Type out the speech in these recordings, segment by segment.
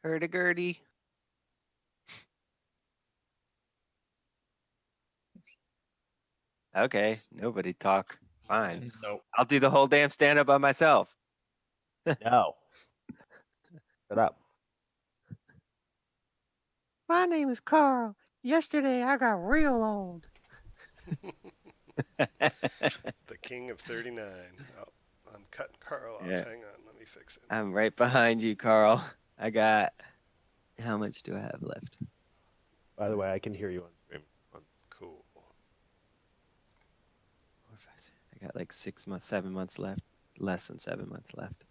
Hurdy-gurdy. Okay, nobody talk. Fine. Nope. I'll do the whole damn stand-up by myself. No. Shut up. My name is Carl. Yesterday I got real old. The king of 39. Oh, I'm cutting Carl off. Yeah. Hang on, let me fix it. I'm right behind you, Carl. I got... How much do I have left? By the way, I can hear you on stream. Cool. 4, 5, 6. I got like 6 months, 7 months left. Less than 7 months left.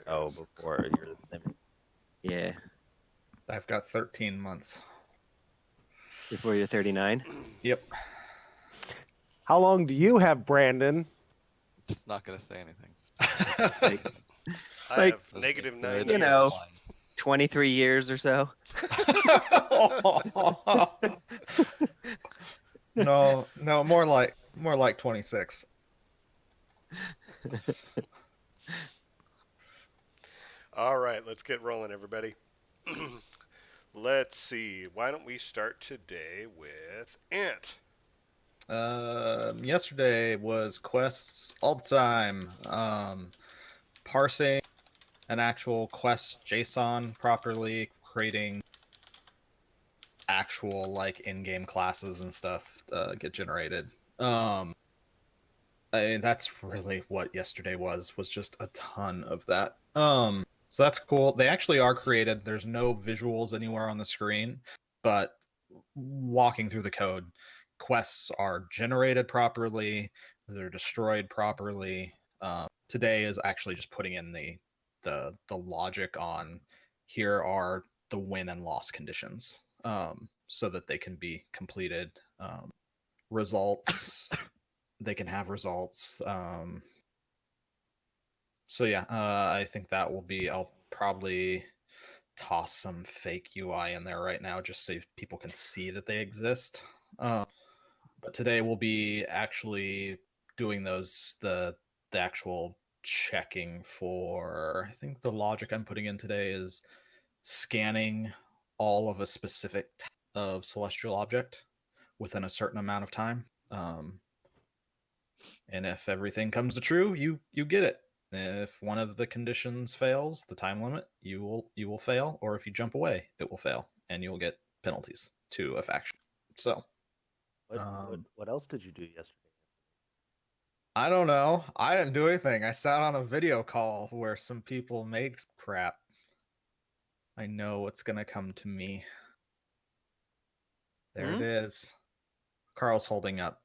Oh, There's before you're the same. Yeah. I've got 13 months. Before you're 39? Yep. How long do you have, Brandon? Just not gonna say anything. Like, I like, have Doesn't negative make 9 good you know. years. 23 years or so? No, more like 26. All right, let's get rolling, everybody. Let's see. Why don't we start today with Ant? Yesterday was quests all the time. Parsing an actual quest JSON properly, creating actual like in-game classes and stuff get generated. I mean, that's really what yesterday was just a ton of that. So that's cool. They actually are created. There's no visuals anywhere on the screen, but walking through the code, quests are generated properly, they're destroyed properly. Today is actually just putting in the logic on here are the win and loss conditions, so that they can be completed. Results, they can have results. So yeah, I think that will be. I'll probably toss some fake UI in there right now just so people can see that they exist. But today we'll be actually doing the actual checking for. I think the logic I'm putting in today is scanning all of a specific type of celestial object within a certain amount of time. And if everything comes to true, you get it. If one of the conditions fails, the time limit, you will fail, or if you jump away, it will fail, and you will get penalties to a faction. So, What else did you do yesterday? I don't know. I didn't do anything. I sat on a video call where some people made crap. I know what's gonna come to me. There it is. Carl's holding up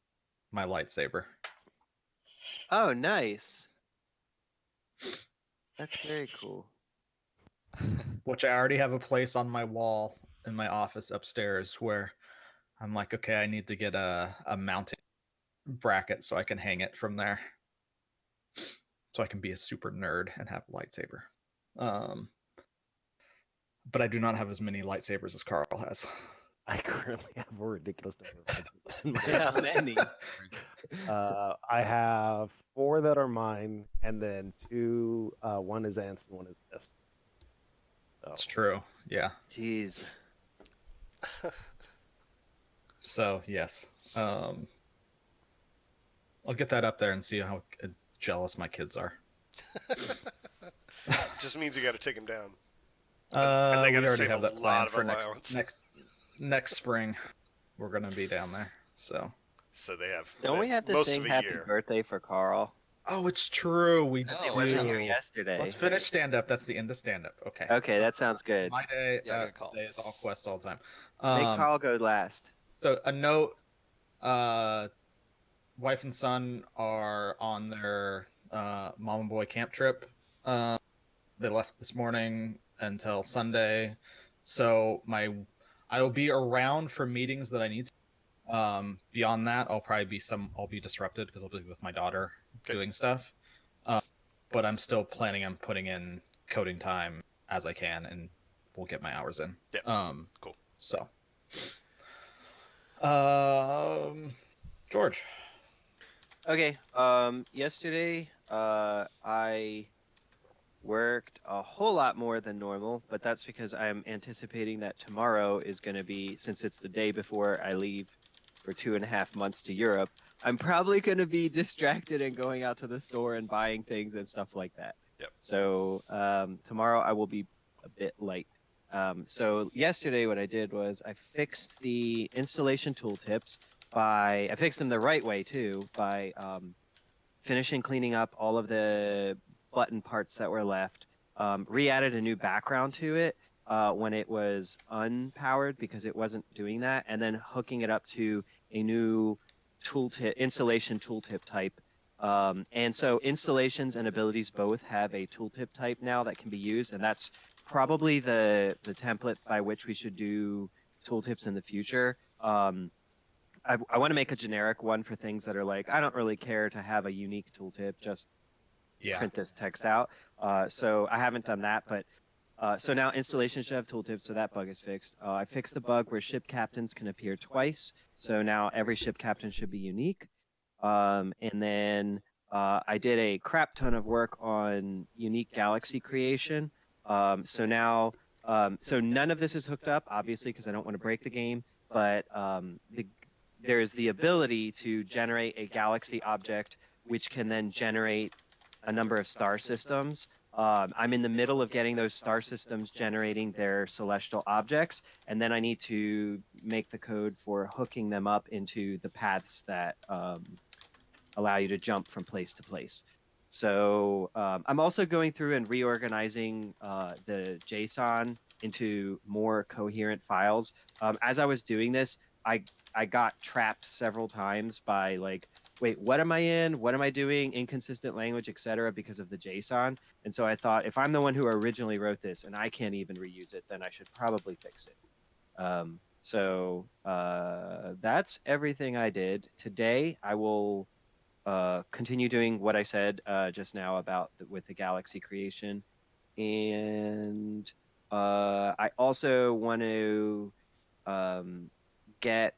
my lightsaber. Oh, nice. That's very cool. Which I already have a place on my wall in my office upstairs where I'm like, okay, I need to get a mounting bracket so I can hang it from there. So I can be a super nerd and have a lightsaber. But I do not have as many lightsabers as Carl has. I currently have a ridiculous number of lightsabers in my How house. many? I have 4 that are mine, and then 2. One is Ant's and one is Tiff's. So, It's true. Yeah. Jeez. So yes. I'll get that up there and see how jealous my kids are. Just means you got to take him down. And they we gotta already save have a that lot plan of for allowance. next spring. We're gonna be down there. So. So they have. Don't we have to most sing of a happy year. birthday for Carl? Oh, it's true. We No, He it wasn't here do. yesterday. Let's finish stand up. That's the end of stand up. Okay. Okay, that sounds good. My day. Yeah, good call. Today is all quest all the time. Make Carl go last. So a note. Wife and son are on their mom and boy camp trip. They left this morning until Sunday. So I will be around for meetings that I need to. Beyond that, I'll be disrupted because I'll be with my daughter doing stuff. But I'm still planning on putting in coding time as I can, and we'll get my hours in. Yeah. Cool. So, George. Okay. Yesterday, I worked a whole lot more than normal, but that's because I'm anticipating that tomorrow is going to be, since it's the day before I leave for 2.5 months to Europe, I'm probably going to be distracted and going out to the store and buying things and stuff like that. Yep. So tomorrow I will be a bit light. So yesterday what I did was I fixed the installation tooltips I fixed them the right way too, by finishing cleaning up all of the button parts that were left, re-added a new background to it when it was unpowered because it wasn't doing that, and then hooking it up to a new tooltip installation tooltip type. And so installations and abilities both have a tooltip type now that can be used, and that's probably the template by which we should do tooltips in the future. I want to make a generic one for things that are like, I don't really care to have a unique tooltip, just Yeah. print this text out. So I haven't done that, but so now installation should have tooltips, so that bug is fixed. I fixed the bug where ship captains can appear twice, so now every ship captain should be unique. And then I did a crap ton of work on unique galaxy creation. So now, so none of this is hooked up, obviously, because I don't want to break the game, but there's the ability to generate a galaxy object, which can then generate a number of star systems. I'm in the middle of getting those star systems generating their celestial objects, and then I need to make the code for hooking them up into the paths that allow you to jump from place to place. So I'm also going through and reorganizing the JSON into more coherent files. As I was doing this, I got trapped several times by like, wait, what am I in? What am I doing? Inconsistent language, etc., because of the JSON. And so I thought, if I'm the one who originally wrote this and I can't even reuse it, then I should probably fix it. That's everything I did today. I will continue doing what I said just now about with the galaxy creation, and I also want to get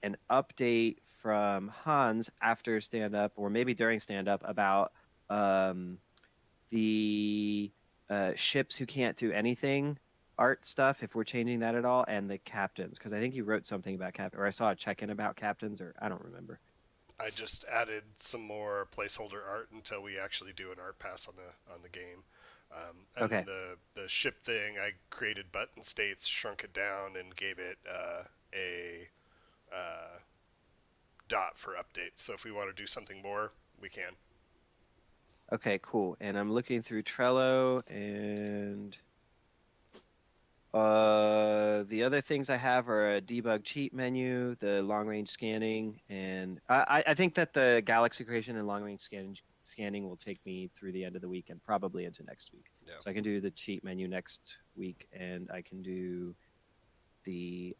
an update from Hans after stand up, or maybe during stand up, about um, the ships who can't do anything art stuff, if we're changing that at all, and the captains, because I think you wrote something about captain, or I saw a check-in about captains, or I don't remember. I just added some more placeholder art until we actually do an art pass on the game. And Okay. then the ship thing, I created button states, shrunk it down, and gave it a dot for updates. So if we want to do something more, we can. Okay, cool. And I'm looking through Trello, and the other things I have are a debug cheat menu, the long range scanning, and I think that the galaxy creation and long range scanning will take me through the end of the week and probably into next week. Yeah. So I can do the cheat menu next week, and I can do the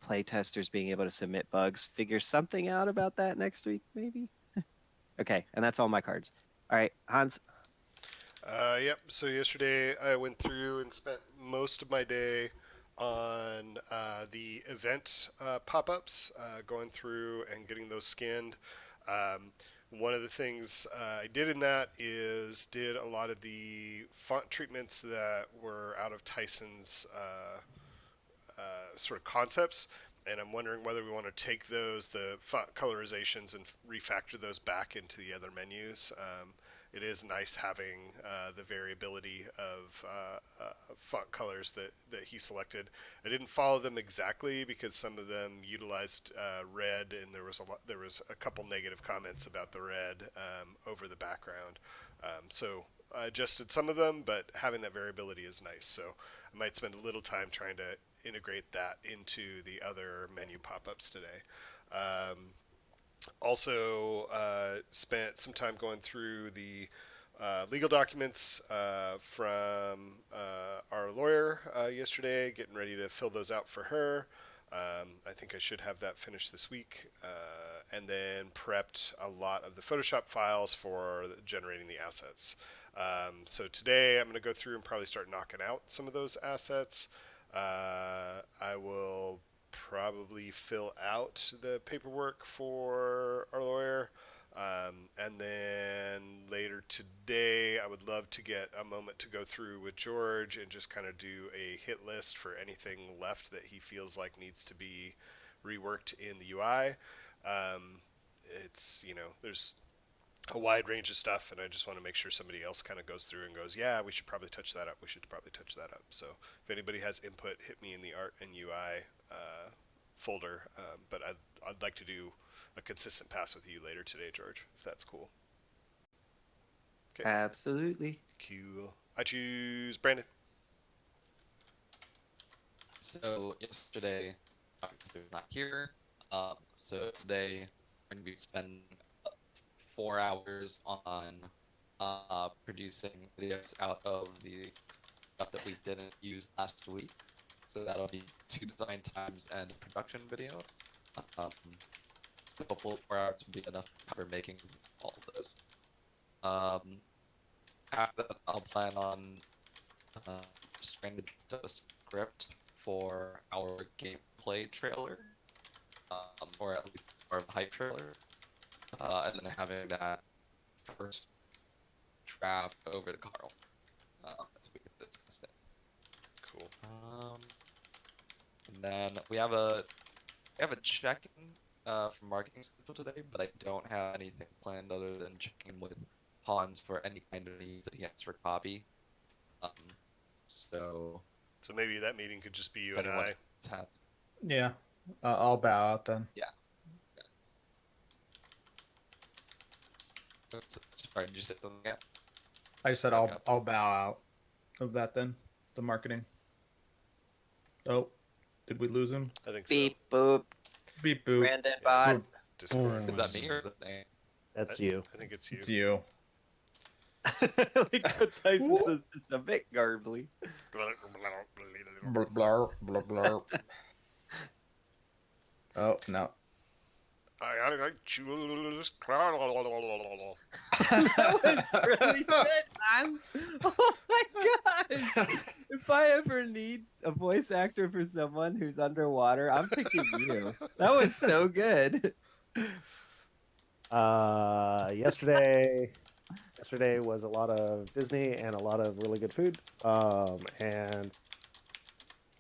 play testers being able to submit bugs, figure something out about that next week, maybe. Okay, and that's all my cards. All right, Hans. Yep. So yesterday I went through and spent most of my day on the event pop-ups, going through and getting those skinned. One of the things I did in that is did a lot of the font treatments that were out of Tyson's sort of concepts, and I'm wondering whether we want to take the font colorizations, and refactor those back into the other menus. It is nice having the variability of font colors that he selected. I didn't follow them exactly because some of them utilized red, and there was a couple negative comments about the red over the background. So I adjusted some of them, but having that variability is nice. So I might spend a little time trying to integrate that into the other menu pop-ups today. Also, spent some time going through the legal documents from our lawyer yesterday, getting ready to fill those out for her. I think I should have that finished this week. And then prepped a lot of the Photoshop files for generating the assets. So today I'm going to go through and probably start knocking out some of those assets. I will probably fill out the paperwork for our lawyer. And then later today, I would love to get a moment to go through with George and just kind of do a hit list for anything left that he feels like needs to be reworked in the UI. It's, there's a wide range of stuff, and I just want to make sure somebody else kind of goes through and goes, yeah, we should probably touch that up. We should probably touch that up. So if anybody has input, hit me in the art and UI folder. But I'd like to do a consistent pass with you later today, George, if that's cool. Okay. Absolutely. Cool. I choose Brandon. So yesterday, obviously was not here. So today we're going to be spending 4 hours on producing videos out of the stuff that we didn't use last week. So that'll be 2 design times and a production video. Hopefully 4 hours will be enough to cover making all of those. After that, I'll plan on just trying to draft a script for our gameplay trailer, or at least our hype trailer, and then having that first draft over to Carl as we can discuss it. Cool. And then we have a check-in from marketing schedule today, but I don't have anything planned other than checking with Hans for any kind of needs that he has for copy. So Maybe that meeting could just be you if and anyone I. has, Yeah, I'll bow out then. sorry, did you say something? Yeah. I just said Okay. I'll bow out of that then. The marketing. Oh, did we lose him? I think Beep so. boop. Beep boop. Brandon Yeah. bot. Discord. Is that me or is that Nate? That's you. I think it's you. It's you. Like what Tyson says, just a bit garbly. Blah blah blah blah. Oh no. I choose. That was really good, Hans. Oh my gosh! If I ever need a voice actor for someone who's underwater, I'm picking you. That was so good. Yesterday was a lot of Disney and a lot of really good food. And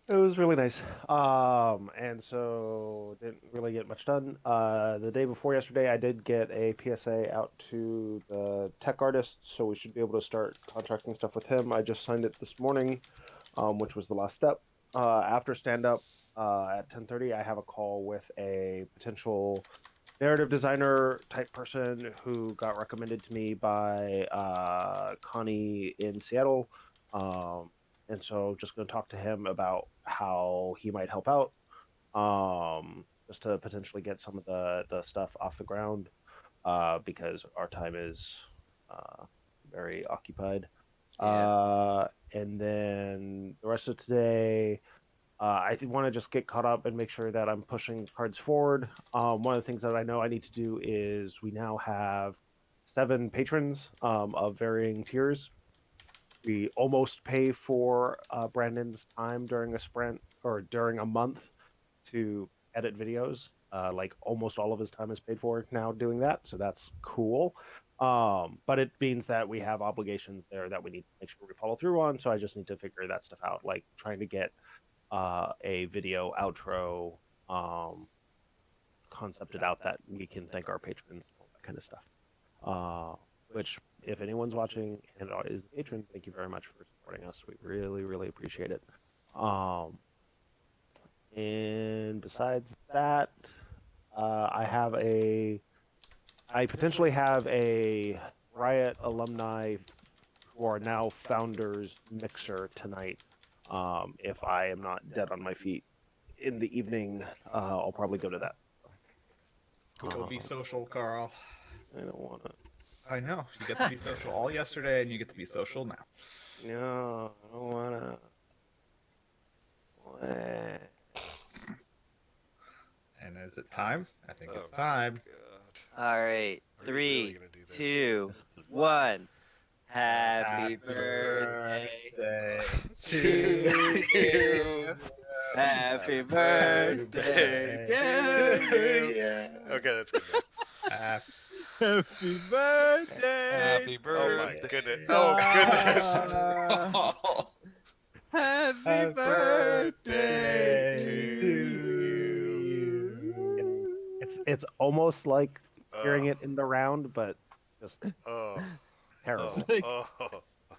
it was really nice. And so didn't really get much done. The day before yesterday, I did get a PSA out to the tech artist, so we should be able to start contracting stuff with him. I just signed it this morning, which was the last step. After stand up at 10:30, I have a call with a potential narrative designer type person who got recommended to me by Connie in Seattle. And so just going to talk to him about how he might help out, just to potentially get some of the stuff off the ground, because our time is very occupied. And then the rest of today, I want to just get caught up and make sure that I'm pushing cards forward. One of the things that I know I need to do is we now have 7 patrons of varying tiers. We almost pay for Brandon's time during a sprint or during a month to edit videos. Like almost all of his time is paid for now doing that, so that's cool. But it means that we have obligations there that we need to make sure we follow through on. So I just need to figure that stuff out, like trying to get a video outro concepted out that we can thank our patrons, all that kind of stuff. Which, if anyone's watching and is a patron, thank you very much for supporting us. We really, really appreciate it. And besides that, I potentially have a Riot alumni who are now founders mixer tonight. If I am not dead on my feet in the evening, I'll probably go to that. Go be social, Carl. I don't want to. I know. You get to be social all yesterday, and you get to be social now. No, I don't want to. And is it time? I think it's time. God. All right, Are you really 3, gonna do this? 2, 1. Happy birthday to you. Happy birthday to you. Okay, that's good. Happy Happy birthday. Happy Oh my birthday. goodness! Oh goodness! Happy Happy birthday Birthday to to you. It's almost like hearing Oh, it in the round, but just oh, terrible. oh,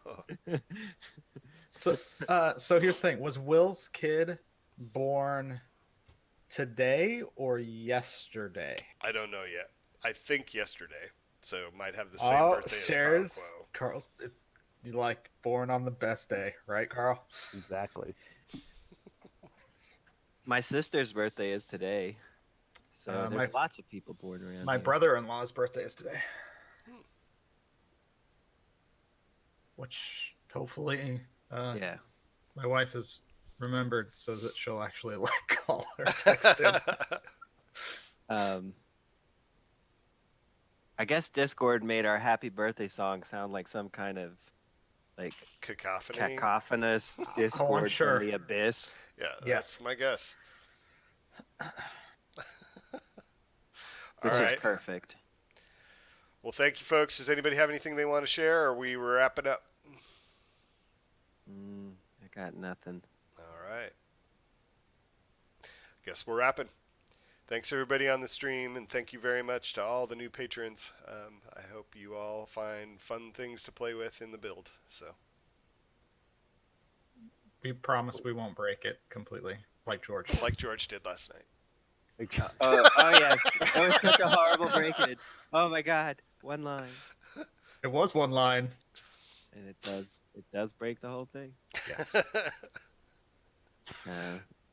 oh. So here's the thing: was Will's kid born today or yesterday? I don't know yet. I think yesterday, so might have the same Oh, birthday as Carl shares. Quo. Carl's. You like born on the best day, right, Carl? Exactly. My sister's birthday is today. So My there's lots of people born around my here. brother-in-law's birthday is today, which hopefully Yeah. my wife has remembered so that she'll actually like call or text him. I guess Discord made our happy birthday song sound like some kind of like Cacophony. cacophonous Discord sure. from the abyss. Yeah, Yes. that's my guess. Which All is right. perfect. Well, thank you, folks. Does anybody have anything they want to share, or are we wrapping up? I got nothing. All right. Guess we're wrapping. Thanks, everybody on the stream, and thank you very much to all the new patrons. I hope you all find fun things to play with in the build. So, We promise we won't break it completely, like George. like George did last night. Oh yes, that was such a horrible break-in. Oh my god, one line, It was one line. and it does break the whole thing. Yes.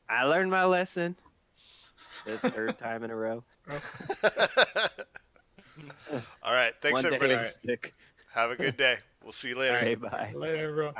I learned my lesson. The third time in a row. All right. Thanks, One day everybody. it'll stick. Have a good day. We'll see you later. Okay, bye. Later, everyone.